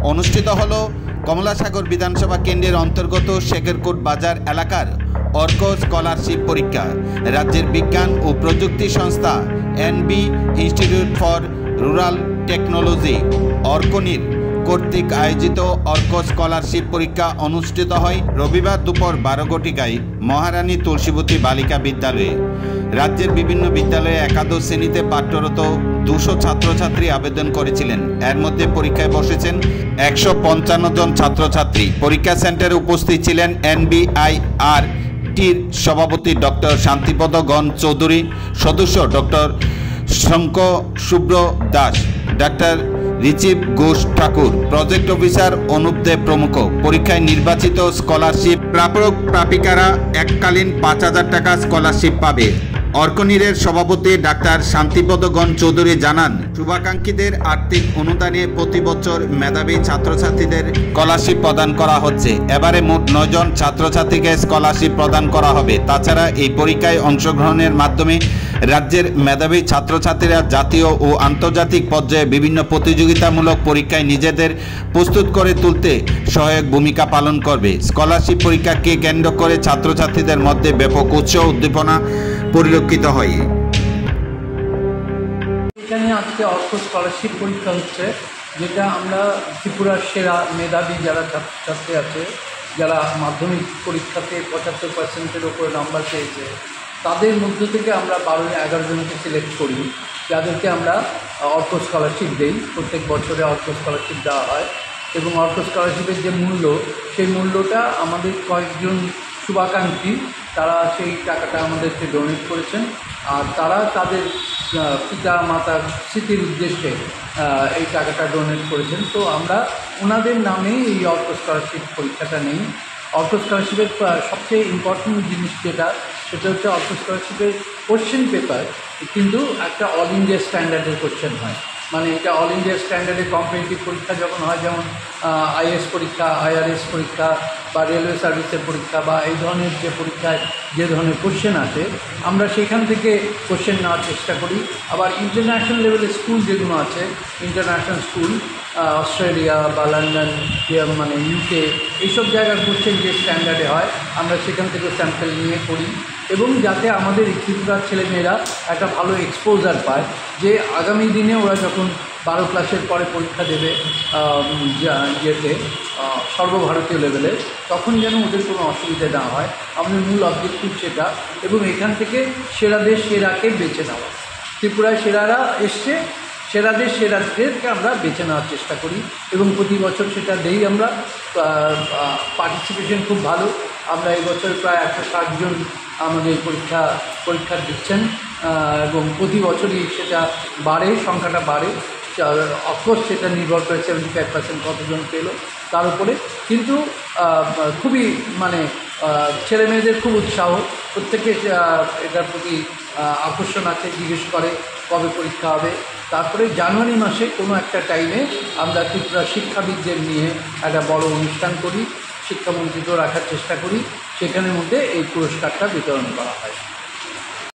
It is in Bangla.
অনুষ্ঠিত হল কমলাসাগর বিধানসভা কেন্দ্রের অন্তর্গত শেখরকোট বাজার এলাকার অর্ক স্কলারশিপ পরীক্ষা। রাজ্যের বিজ্ঞান ও প্রযুক্তি সংস্থা NB institute for rural technology অর্কনির কর্তৃক আয়োজিত অর্ক স্কলারশিপ পরীক্ষা অনুষ্ঠিত হয় রবিবার দুপুর 12 ঘটিকায় মহারানী তুলসীবতী বালিকা বিদ্যালয়ে। রাজ্যের বিভিন্ন বিদ্যালয়ে একাদশ শ্রেণীতে পাঠরত 200 ছাত্রছাত্রী আবেদন করেছিলেন। এর মধ্যে পরীক্ষায় বসেছেন 155 জন ছাত্রছাত্রী। পরীক্ষা সেন্টারে উপস্থিত ছিলেন এনবিআইআরটির সভাপতি ডক্টর শান্তিপদ গণ চৌধুরী, সদস্য ডক্টর শঙ্কর শুভ্র দাস, ডাক্তার রিচিব ঘোষ ঠাকুর, প্রজেক্ট অফিসার অনুপ দে প্রমুখ। পরীক্ষায় নির্বাচিত স্কলারশিপ প্রাপক প্রাপিকারা এককালীন 5000 টাকা স্কলারশিপ পাবে। অর্কনিরের সভাপতি ডাক্তার শান্তিপদ গণ চৌধুরী জানান, শুভাকাঙ্ক্ষীদের আর্থিক অনুদানে প্রতি বছর মেধাবী ছাত্রছাত্রীদের স্কলারশিপ প্রদান করা হচ্ছে। এবারে মোট 9 জন ছাত্রছাত্রীকে স্কলারশিপ প্রদান করা হবে। তাছাড়া এই পরীক্ষায় অংশগ্রহণের মাধ্যমে রাজ্যের মেধাবী ছাত্রছাত্রীরা জাতীয় ও আন্তর্জাতিক পর্যায়ে বিভিন্ন প্রতিযোগিতামূলক পরীক্ষায় নিজেদের প্রস্তুত করে তুলতে সহায়ক ভূমিকা পালন করবে। স্কলারশিপ পরীক্ষাকে কেন্দ্র করে ছাত্রছাত্রীদের মধ্যে ব্যাপক উৎসাহ উদ্দীপনা পরিলক্ষিত হয়। এখানে আজকে অর্ক স্কলারশিপ পরীক্ষা হচ্ছে, যেটা আমরা ত্রিপুরার সেরা মেধাবী যারা ছাত্রছাত্রী আছে, যারা মাধ্যমিক পরীক্ষাতে 75%-এর উপরে নাম্বার পেয়েছে, তাদের মধ্য থেকে আমরা 12-11 জনকে সিলেক্ট করি, যাদেরকে আমরা অর্ক স্কলারশিপ দিই। প্রত্যেক বছরে অর্ক স্কলারশিপ দেওয়া হয় এবং অর্ক স্কলারশিপের যে মূল্য, সেই মূল্যটা আমাদের কয়েকজন শুভাকাঙ্ক্ষী তারা সেই টাকাটা আমাদেরকে ডোনেট করেছেন, আর তারা তাদের পিতা মাতার স্মৃতির উদ্দেশ্যে এই টাকাটা ডোনেট করেছেন। তো আমরা ওনাদের নামে এই অর্ক স্কলারশিপ পরীক্ষাটা নেই। অর্ক স্কলারশিপের সবচেয়ে ইম্পর্টেন্ট জিনিস সেটা হচ্ছে অর্ক স্কলারশিপের কোশ্চেন পেপার কিন্তু একটা অল ইন্ডিয়া স্ট্যান্ডার্ডের কোশ্চেন হয়। মানে এটা অল ইন্ডিয়া স্ট্যান্ডার্ডের কম্পিটিটিভ পরীক্ষা যখন হয়, যেমন আইএস পরীক্ষা, আইআরএস পরীক্ষা বা রেলওয়ে সার্ভিসের পরীক্ষা বা এই ধরনের যে পরীক্ষায় যে ধরনের কোশ্চেন আছে, আমরা সেখান থেকে কোশ্চেন নেওয়ার চেষ্টা করি। আবার ইন্টারন্যাশনাল লেভেলের স্কুল যেগুলো আছে, ইন্টারন্যাশনাল স্কুল অস্ট্রেলিয়া বা লন্ডন, মানে ইউকে, এইসব জায়গার কোশ্চেন যে স্ট্যান্ডার্ডে হয়, আমরা সেখান থেকে স্যাম্পল নিয়ে করি এবং যাতে আমাদের ত্রিপুরার ছেলেমেয়েরা একটা ভালো এক্সপোজার পায়, যে আগামী দিনে ওরা যখন 12 ক্লাসের পরে পরীক্ষা দেবে ইয়েতে সর্বভারতীয় লেভেলে, তখন যেন ওদের কোনো অসুবিধা না হয়। আমাদের মূল অবজেক্টিভ সেটা, এবং এখান থেকে সেরাদের সেরাকে বেছে নেওয়া। ত্রিপুরায় সেরারা এসছে, সেরাদেরকে আমরা বেছে নেওয়ার চেষ্টা করি এবং প্রতি বছর সেটা দেই আমরা। পার্টিসিপেশন খুব ভালো। আমরা এই বছর প্রায় 160 জন আমাদের পরীক্ষা দিচ্ছেন এবং প্রতি বছরই সেটা বাড়ে, সংখ্যাটা বাড়ে। অফকোর্স সেটা নির্ভর করে 75% কতজন পেল তার উপরে, কিন্তু খুবই মানে ছেলেমেয়েদের খুব উৎসাহ, প্রত্যেকে এটার প্রতি আকর্ষণ আছে, জিজ্ঞেস করে কবে পরীক্ষা হবে। তারপরে জানুয়ারি মাসে কোনো একটা টাইমে আমরা ত্রিপুরা শিক্ষাবিদদের নিয়ে একটা বড় অনুষ্ঠান করি, শিক্ষামন্ত্রীকেও রাখার চেষ্টা করি, সেখানের মধ্যে এই পুরস্কারটা বিতরণ করা হয়।